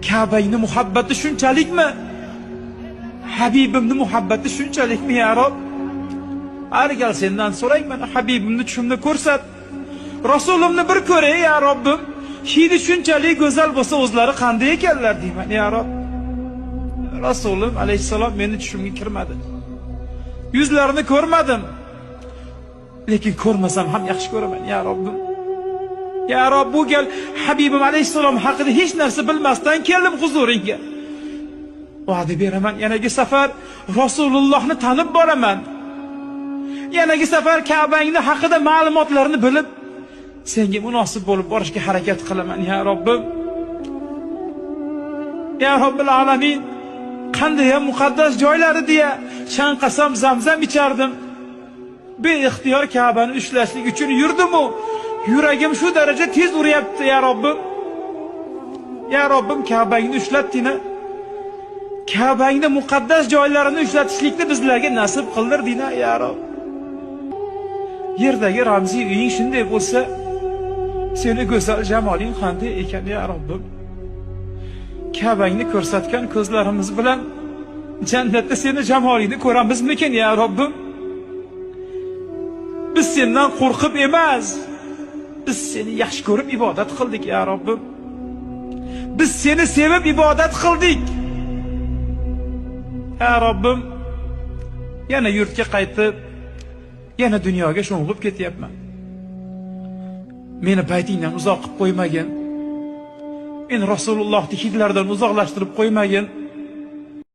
Ka'bangni muhabbati shunchalikmi? Habibimni muhabbati shunchalikmi ya Rob? Har gal sendan so'rayman, Habibimni tushimda ko'rsat. Rasulimni bir ko'ray ya Robbim. Hidi shunchalik go'zal bo'lsa, o'zlari qanday ekanlar deyman ya Rob. Rasulim alayhissalom meni tushimga kirmadi. Yuzlarini ko'rmadim. Lekin ko'rmasam ham yaxshi ko'raman ya Robbim. Ya Rob, bu gal Habibim alayhissalom haqida hech narsa bilmasdan keldim huzuringga. Va'da beraman, yanagi safar Rasulullohni tanib boraman. Yanagi safar Ka'bangni haqida ma'lumotlarni bilib, senga munosib bo'lib borishga harakat qilaman ya Robbim. Ya Robbil alamin, qanday ham muqaddas joylari deya shanqasam zamzam ichardim. Beixtiyor Ka'bani ushlashlik uchun yurdim-u, yuragim shu daraja tez uryapti ya Robbim. Ya Robbim, Ka'bangni ushlatding-a. Ka'bangni muqaddas joylarini ishlatishlikni bizlarga nasib qildirding-a ya Rob. Yerdagi ramziy uying shunday bo'lsa, seni go'zal jamoling qanday ekan ya Robbim. Ka'bangni ko'rsatgan ko'zlarimiz bilan jannatda seni jamolingni ko'ramizmikin ya Robbim? Biz sendan qo'rqib emas, biz seni yaxshi ko'rib ibodat qildik ya Robbim. Biz seni sevib ibodat qildik. Ya Robbim, yana yurtga qaytib, yana dunyoga sho'ng'ib ketyapman. Meni baytingdan uzoq qilib qo'ymagin. Meni Rasulullohning hidlaridan uzoqlashtirib qo'ymagin.